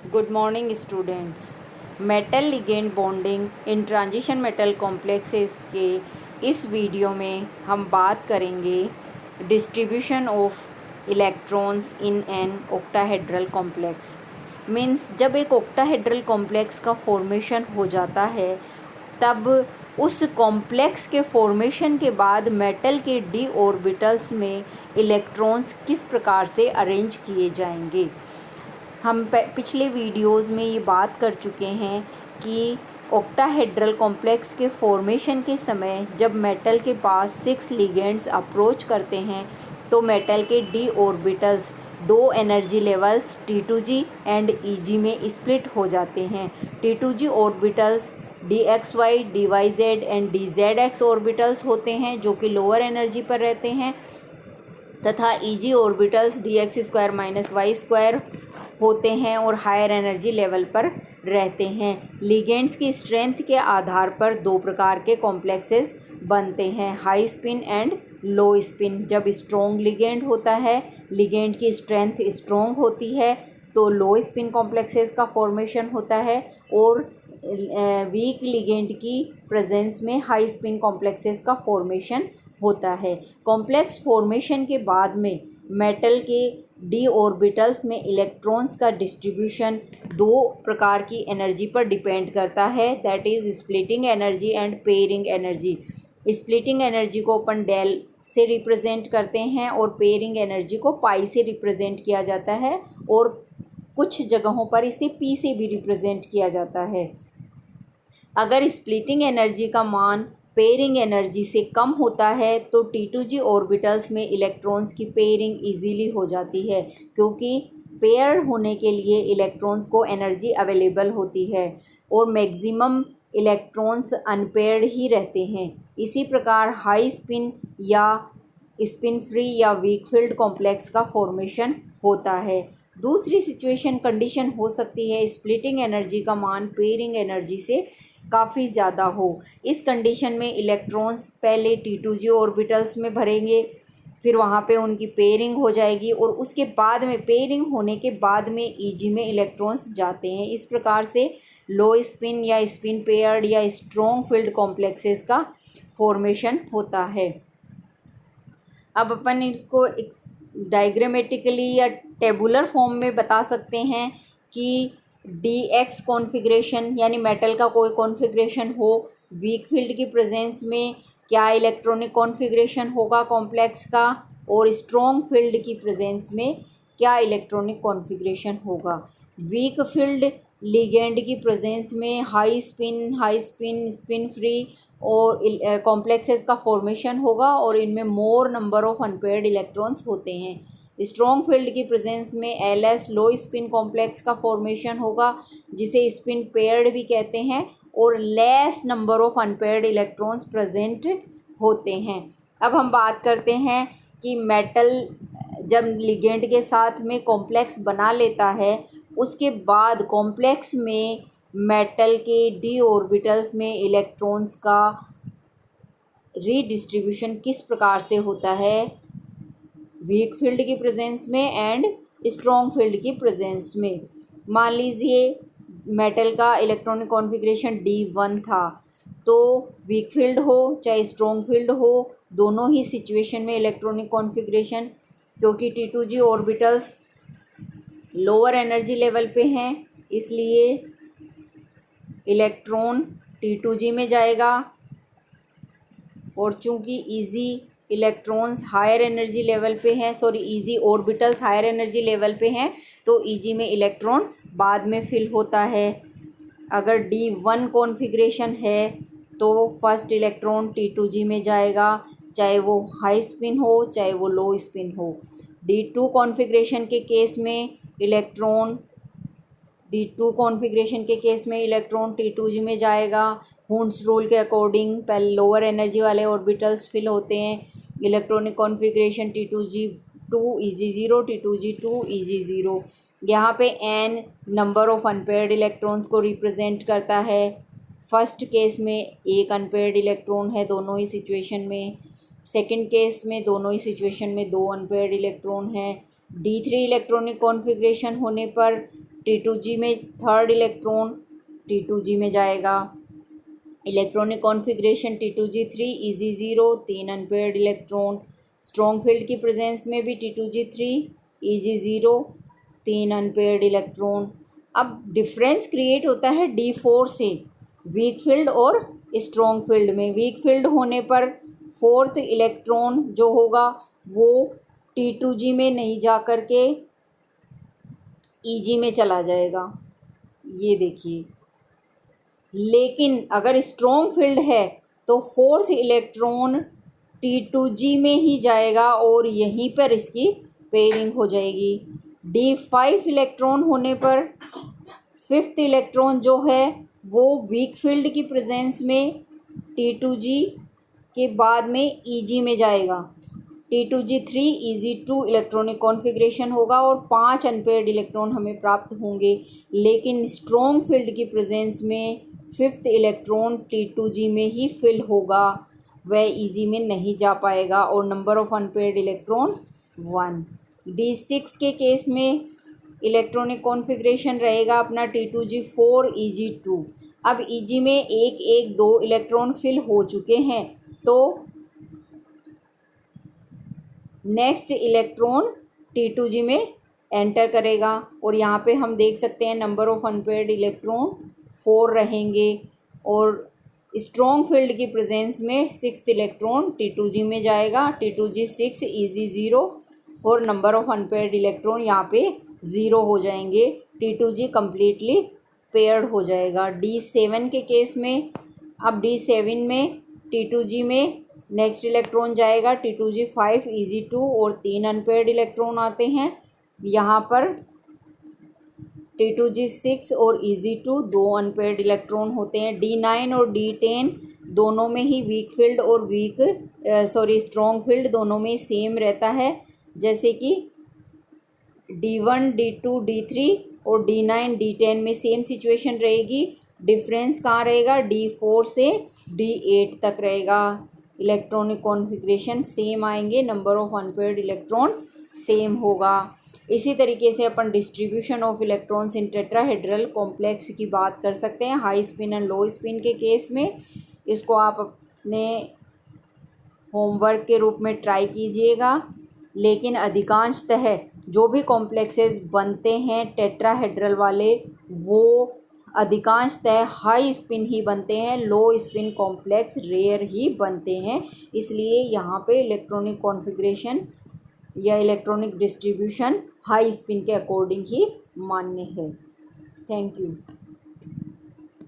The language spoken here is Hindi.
Good morning students. Metal ligand bonding in transition metal complexes के इस वीडियो में हम बात करेंगे distribution of electrons in an octahedral complex. Means जब एक ऑक्टाहेड्रल कॉम्प्लेक्स का फॉर्मेशन हो जाता है तब उस कॉम्प्लेक्स के फॉर्मेशन के बाद मेटल के डी ऑर्बिटल्स में इलेक्ट्रॉन्स किस प्रकार से अरेंज किए जाएंगे। हम पिछले वीडियोस में ये बात कर चुके हैं कि ऑक्टाहेड्रल कॉम्प्लेक्स के फॉर्मेशन के समय जब मेटल के पास 6 लिगेंड्स अप्रोच करते हैं तो मेटल के डी ऑर्बिटल्स दो energy levels T2g and Eg में स्प्लिट हो जाते हैं। T2g orbitals dxy, dyz and dzx orbitals होते हैं जो कि लोअर एनर्जी पर रहते हैं तथा Eg ऑर्बिटल्स dx² - y² होते हैं और हायर एनर्जी लेवल पर रहते हैं। लिगेंड्स की स्ट्रेंथ के आधार पर दो प्रकार के कॉम्प्लेक्सेस बनते हैं, high spin and low spin. जब स्ट्रॉन्ग लिगेंड होता है, लिगेंड की स्ट्रेंथ स्ट्रॉन्ग होती है तो लो स्पिन कॉम्प्लेक्सेस का फॉर्मेशन होता है और वीक लिगेंड की प्रेजेंस में हाई स्पिन कॉम्प्लेक्सेस का फॉर्मेशन होता है। कॉम्प्लेक्स फॉर्मेशन के बाद में मेटल के डी ऑर्बिटल्स में इलेक्ट्रॉन्स का डिस्ट्रीब्यूशन दो प्रकार की एनर्जी पर डिपेंड करता है, that is splitting energy and pairing energy. Splitting energy को अपन डेल से रिप्रेजेंट करते हैं और पेयरिंग एनर्जी को पाई से रिप्रेजेंट किया जाता है और कुछ जगहों पर इसे पी से भी रिप्रेजेंट किया जाता है। अगर स्प्लिटिंग एनर्जी का मान पेयरिंग एनर्जी से कम होता है तो T2g ऑर्बिटल्स में इलेक्ट्रॉन्स की पेयरिंग इजीली हो जाती है क्योंकि पेयर्ड होने के लिए इलेक्ट्रॉन्स को एनर्जी अवेलेबल होती है और मैक्सिमम इलेक्ट्रॉन्स अनपेयर्ड ही रहते हैं। इसी प्रकार हाई स्पिन या स्पिन फ्री या वीक फील्ड कॉम्प्लेक्स का फॉर्मेशन होता है। दूसरी सिचुएशन कंडीशन हो सकती है स्प्लिटिंग एनर्जी का मान पेयरिंग एनर्जी से काफ़ी ज़्यादा हो। इस कंडीशन में इलेक्ट्रॉन्स पहले T2g ऑर्बिटल्स में भरेंगे, फिर वहाँ पे उनकी पेयरिंग हो जाएगी और उसके बाद में पेयरिंग होने के बाद में Eg में इलेक्ट्रॉन्स जाते हैं। इस प्रकार से लो स्पिन या स्पिन पेयर्ड या स्ट्रॉन्ग फील्ड कॉम्प्लेक्सेस का फॉर्मेशन होता है। अब अपन इसको डायग्रामेटिकली या टेबुलर फॉर्म में बता सकते हैं कि dx कॉन्फ़िगरेशन यानी मेटल का कोई कॉन्फ़िगरेशन हो, वीक फील्ड की प्रेजेंस में क्या इलेक्ट्रॉनिक कॉन्फ़िगरेशन होगा कॉम्प्लेक्स का और स्ट्रॉन्ग फील्ड की प्रेजेंस में क्या इलेक्ट्रॉनिक कॉन्फ़िगरेशन होगा। वीक फील्ड लिगेंड की प्रेजेंस में हाई स्पिन स्पिन फ्री और कॉम्प्लेक्सेस का फॉर्मेशन होगा और इनमें मोर नंबर ऑफ अनपेयर्ड इलेक्ट्रॉन्स होते हैं। स्ट्रॉन्ग फील्ड की प्रेजेंस में LS लो स्पिन कॉम्प्लेक्स का फॉर्मेशन होगा जिसे स्पिन पेयर्ड भी कहते हैं और less number of unpaired electrons present होते हैं। अब हम बात करते हैं कि मेटल जब लिगेंड के साथ में कॉम्प्लेक्स बना लेता है उसके बाद कॉम्प्लेक्स में मेटल के डी ऑर्बिटल्स में इलेक्ट्रॉन्स का रीडिस्ट्रीब्यूशन किस प्रकार से होता है, वीक फील्ड की प्रेजेंस में एंड स्ट्रॉन्ग फील्ड की प्रेजेंस में। मान लीजिए मेटल का इलेक्ट्रॉनिक कॉन्फ़िगरेशन D1 था तो वीक फील्ड हो चाहे स्ट्रॉन्ग फील्ड हो दोनों ही सिचुएशन में इलेक्ट्रॉनिक कॉन्फ़िगरेशन, क्योंकि T2g orbitals lower energy level पे हैं इसलिए इलेक्ट्रॉन T2g में जाएगा और चूंकि Eg electrons higher energy level पे हैं Eg orbitals higher energy level पे हैं तो Eg में इलेक्ट्रॉन बाद में फिल होता है। अगर D1 कॉन्फ़िगरेशन है तो फर्स्ट इलेक्ट्रॉन T2g में जाएगा चाहे वो हाई स्पिन हो चाहे वो लो स्पिन हो। D2 कॉन्फ़िगरेशन के केस में इलेक्ट्रॉन T2g में जाएगा। हुंड्स रूल के अकॉर्डिंग पहले लोअर एनर्जी वाले ऑर्बिटल्स फिल होते हैं। Electronic configuration T2g 2 Eg0 T2g 2 Eg0। यहाँ पे n number of unpaired electrons को रिप्रेजेंट करता है। फर्स्ट केस में एक अनपेयर्ड इलेक्ट्रॉन है दोनों ही सिचुएशन में, सेकंड केस में दोनों ही सिचुएशन में दो अनपेयर्ड इलेक्ट्रॉन हैं। D3 इलेक्ट्रॉनिक कॉन्फ़िगरेशन होने पर T2G में थर्ड इलेक्ट्रॉन T2G में जाएगा। Electronic configuration T2G3 Eg0 3 unpaired electron. Strong field की प्रेजेंस में भी T2G3 Eg0 3 अनपेयर्ड इलेक्ट्रॉन। अब डिफरेंस क्रिएट होता है D4 से वीक फील्ड और स्ट्रॉन्ग फील्ड में। वीक फील्ड होने पर फोर्थ इलेक्ट्रॉन जो होगा वो T2G में नहीं जा कर के Eg में चला जाएगा, ये देखिए। लेकिन अगर स्ट्रॉन्ग फील्ड है तो फोर्थ इलेक्ट्रॉन T2G में ही जाएगा और यहीं पर इसकी पेयरिंग हो जाएगी। D5 इलेक्ट्रॉन होने पर फिफ्थ इलेक्ट्रॉन जो है वो वीक फील्ड की प्रेजेंस में T2G के बाद में Eg में जाएगा। T2G3 Eg2 इलेक्ट्रॉनिक कॉन्फ़िगरेशन होगा और 5 अनपेयर्ड इलेक्ट्रॉन हमें प्राप्त होंगे। लेकिन स्ट्रॉन्ग फील्ड की प्रेजेंस में फिफ्थ इलेक्ट्रॉन T2G में ही फिल होगा, वह Eg में नहीं जा पाएगा और number of unpaired electron 1। D6 के केस में इलेक्ट्रॉनिक कॉन्फ़िगरेशन रहेगा अपना T2G4 Eg2। अब Eg में एक एक 2 इलेक्ट्रॉन फिल हो चुके हैं तो नेक्स्ट इलेक्ट्रॉन T2G में एंटर करेगा और यहाँ पे हम देख सकते हैं नंबर ऑफ अनपेयर्ड इलेक्ट्रॉन 4 रहेंगे और स्ट्रॉन्ग फील्ड की प्रेजेंस में सिक्स्थ इलेक्ट्रॉन T2G में जाएगा। T2G6 Eg0 और नंबर ऑफ अनपेयर्ड इलेक्ट्रॉन यहाँ पे 0 हो जाएंगे। T2G कम्प्लीटली पेयर्ड हो जाएगा। D7 के केस में, अब D7 में T2G में नेक्स्ट इलेक्ट्रॉन जाएगा T2G5 Eg2 और 3 अनपेयर्ड इलेक्ट्रॉन आते हैं। यहाँ पर T2G6 और Eg2 2 अनपेयर्ड इलेक्ट्रॉन होते हैं। D9 और D10 दोनों में ही वीक फील्ड और स्ट्रॉन्ग फील्ड दोनों में सेम रहता है, जैसे कि D1 D2 D3 और D9 D10 में सेम सिचुएशन रहेगी। डिफरेंस कहाँ रहेगा? D4 से D8 तक रहेगा। इलेक्ट्रॉनिक कॉन्फ़िगरेशन सेम आएंगे, number of unpaired electron same होगा। इसी तरीके से अपन distribution of electrons in tetrahedral complex की बात कर सकते हैं high spin and low spin के केस में। इसको आप अपने होमवर्क के रूप में ट्राई कीजिएगा। लेकिन अधिकांशतः जो भी कॉम्प्लेक्सेस बनते हैं टेट्राहेड्रल वाले, वो अधिकांशतः हाई स्पिन ही बनते हैं, लो स्पिन कॉम्प्लेक्स रेयर ही बनते हैं। इसलिए यहाँ पे इलेक्ट्रॉनिक कॉन्फ़िगरेशन या इलेक्ट्रॉनिक डिस्ट्रीब्यूशन हाई स्पिन के अकॉर्डिंग ही मान्य है। Thank you.